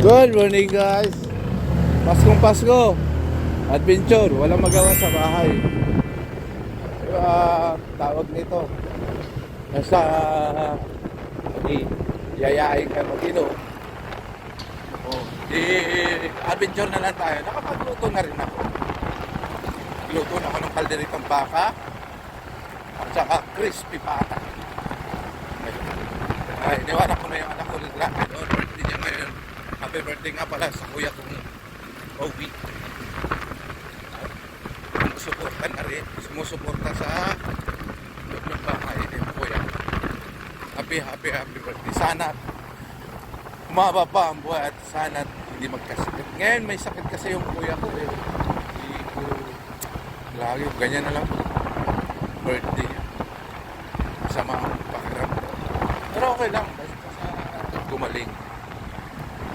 Good morning guys. Paskong Pasko. Adventure, walang magawa sa bahay. Tawag nito. Nasa yayain ka mag-ino. Adventure na lang tayo. Nakapagluto na rin ako. Luto na ako ng kalderitang baka at saka crispy pata. Ay, niwanan ko na yung anak ko rin lang. Birthday niya ngayon. Happy birthday nga pala sa kuya kong Obi. Sumusuporta na rin. Sumusuporta sa loob ng bahay ng kuya. Happy birthday. Sana umaba pa ang buhay at sana hindi magkasakit. Ngayon may sakit kasi yung kuya ko eh. Hindi ko lagi ganyan na lang birthday. Masama ang pakiramdam. Pero okay lang. Basta gumaling.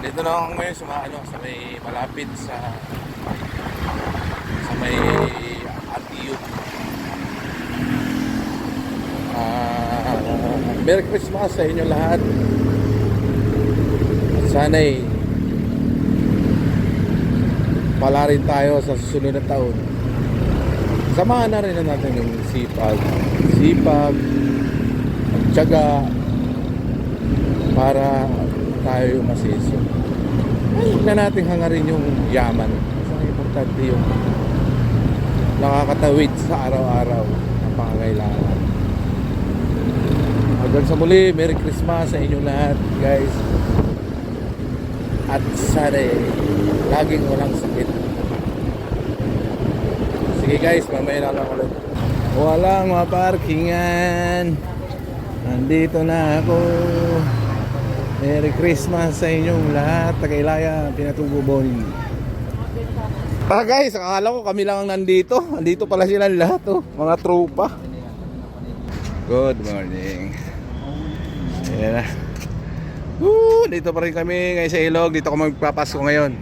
Dito na ako ngayon sa may malapit sa may RTU. Merry Christmas sa inyo lahat. At sana'y pala rin tayo sa susunod na taon. Samahan na rin natin yung sipag at tiyaga para tayo masiso. Huwag na natin hangarin yung yaman. Mas importante yung nakakatawid sa araw-araw ang pangangailangan. Hanggang sa muli, Merry Christmas sa inyong lahat guys. At sana laging walang sakit. Sige guys, mamaya na lang ulit. Walang maparkingan. Nandito na ako. Merry Christmas sa inyong lahat. Tagaylaya, Pinatubo-Boni. Guys, akala ko kami lang ang nandito. Nandito pala sila lahat oh. Mga tropa. Good morning. Ayan na. Dito pa rin kami ngayon sa ilog. Dito ako magpapasko ngayon.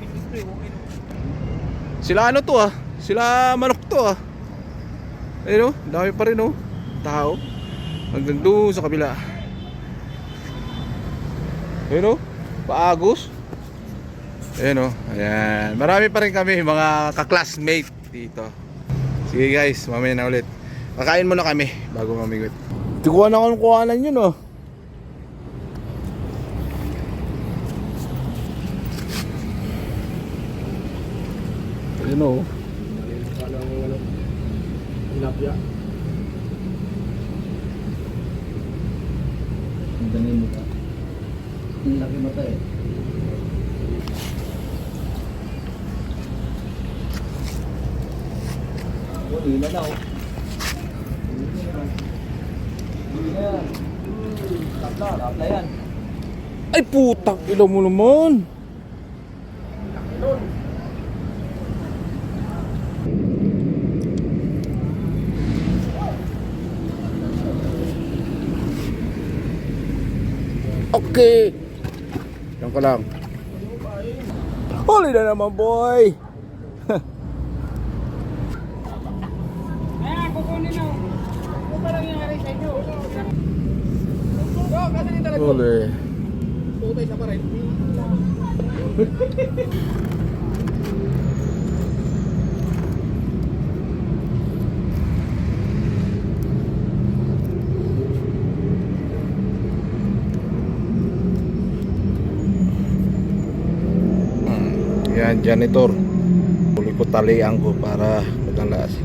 Sila ano to ah. Sila manok to ah. Ayun oh, dami pa rin oh. Tao. Hanggang doon sa kabila. Ayun o, paagos. Ayun o, ayan. Marami pa rin kami mga ka-classmate dito. Sige guys, mamaya na ulit. Kakain muna kami bago mamigot. Tikuha na akong kuhanan yun o. Ayun o. Tilapia. Ang dami mo ka. Ang laki mata eh. Hila na oh. Hila yan. Tapla yan. Ay putang ilaw mo naman. Okay. Yan ko lang. Huli na naman boy. Ayan, kukunin na. Ito pa lang yung aray sa inyo. Kasi hindi talaga. Huli. Tutay sa paray. Yan, janitor. Huli ko talian ko para madala si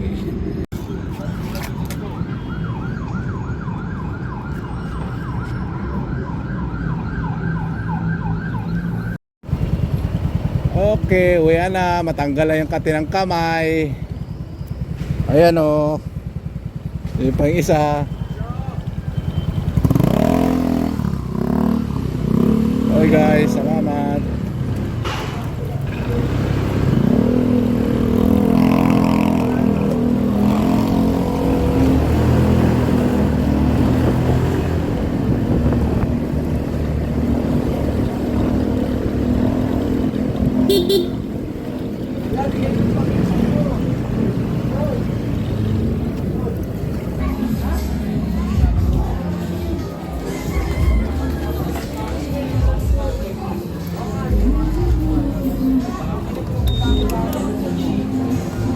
okay, uwi na. Matanggal na yung kati ng kamay. Ayan o. Yung pang isa. Okay guys, salamat.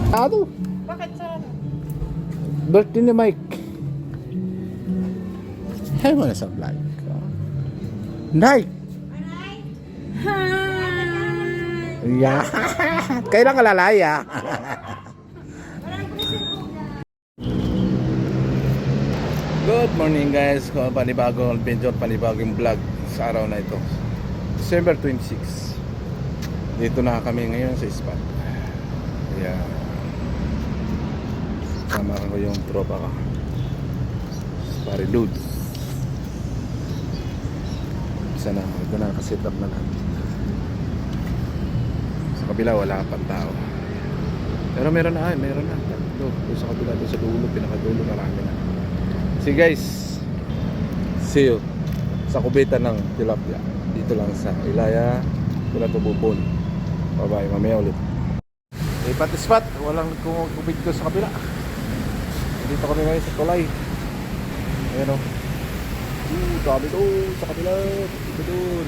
Ano? Bakit sa Birthday ni Mike. Hay mo na sa vlog. Nike! Yeah. Kailan ka lalaya? Good morning guys. Panibagong adventure, panibagong vlog sa araw na ito. December 26. Dito na kami ngayon sa spot. Yeah. Sama ko yung tropa ko. Pare dudes. Isa na, ito na nakaset up na lang. Sa kabila wala pang tao. Pero meron na. Tatlo. Doon sa kabila, doon sa dulo, pinakadulo, marami na. See guys, see you sa kubitan ng tilapia. Dito lang sa Ilaya, Pulatubupon. Bye bye, mamaya ulit. Lipat spot, walang kubit ko sa kabila. Dito kami ngayon sa tulay. Ayan o. Dami doon sa kabila. Dito doon.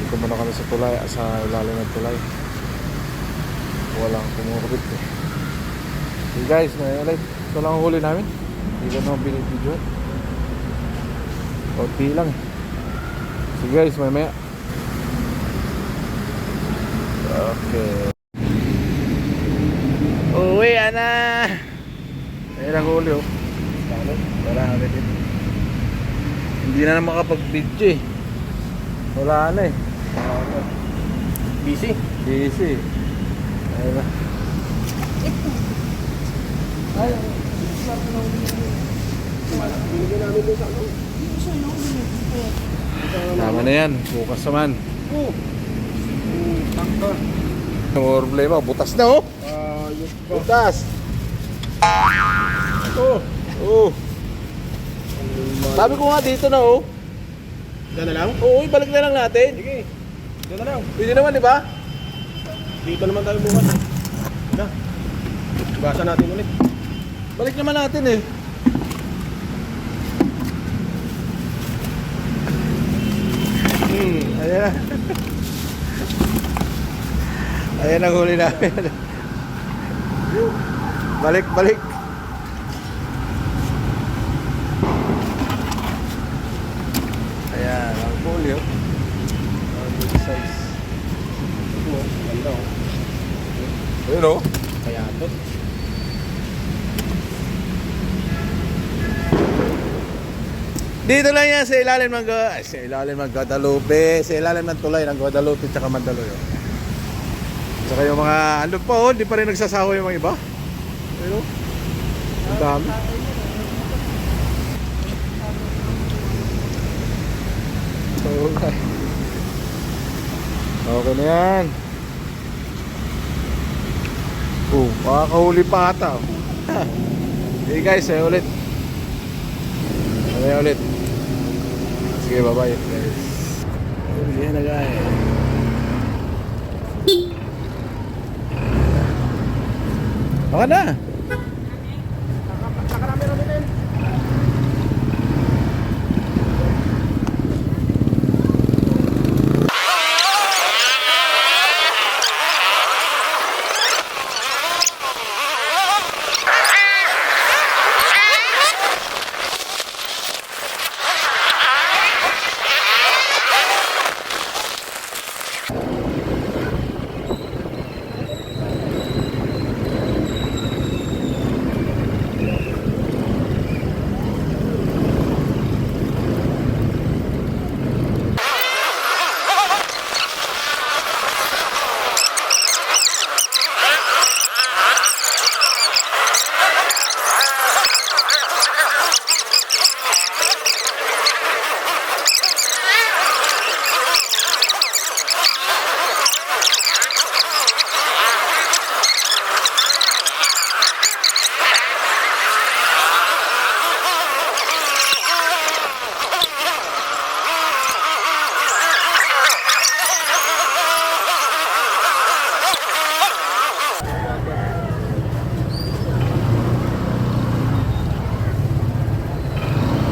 Dito muna kami sa tulay, sa ilalim ng tulay. Walang kumukubit eh. Hey guys, ulit. Ito lang ang huli namin. Hindi ko naman binibidyo. Kunti lang. So guys, mamaya. Okay. Uwi na. Ayan ang huli oh. Wala na dito. Hindi na makapag-video eh. Wala na eh. Busy? Busy. Ayun na. Tama na yan, bukas naman. More problema, butas na oh. Butas. Oh. Sabi ko nga dito na oh. Diyan na lang? Oo, ibalik na lang natin. Sige. Diyan na lang. Pwede naman, di ba? Dito naman tayo bukas. Na. Basa natin ulit. Balik naman natin eh. Ayan. Ayan ang huli namin. Balik. Ayan, ang huli oh. Ang good size. Ganda oh. Ayun oh. Kaya to. Dito lang yan sa ilalim ng Guadalupe, sa ilalim ng tulay ng Guadalupe tsaka Mandaluyong. Tsaka yung mga ano pa oh, di pa rin nagsasawa yung mga iba. Pero ang dami. Okay na yan. Makakahuli pa ata. Hey guys, ay ulit. Sige, bye-bye guys. Yan na guys. Baka na. Nakarami-rami din.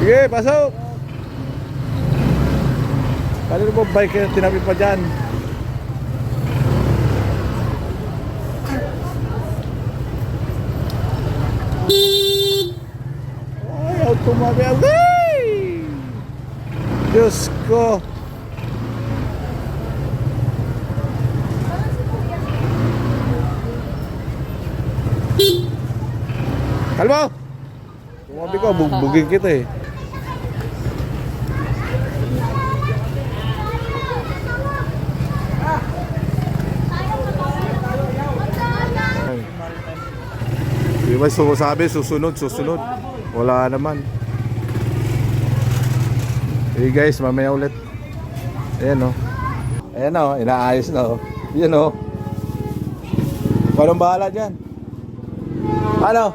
Sige, pasok. Kanino mo bike yung tinabi pa dyan? Ayaw tumagay. Diyos ko. Kalmo! Tumabi ko, bugbugin kita eh. Di ba sabi, susunod. Wala naman. Hey guys, mamaya ulit. Ayan o. Ayan o, inaayos na o. Yan o. Walang bahala dyan. Ano?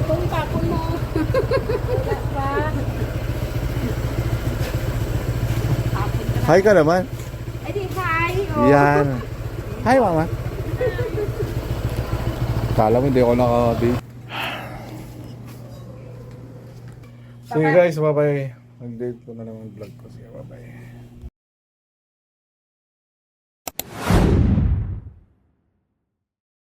Kung tapon mo. Hi ka naman. Ay di, hi. Oh. Yan. Hi mama. Kala mo hindi ako naka-date. Sige guys, bye-bye. Mag-date ko na naman vlog ko. Sige, bye-bye.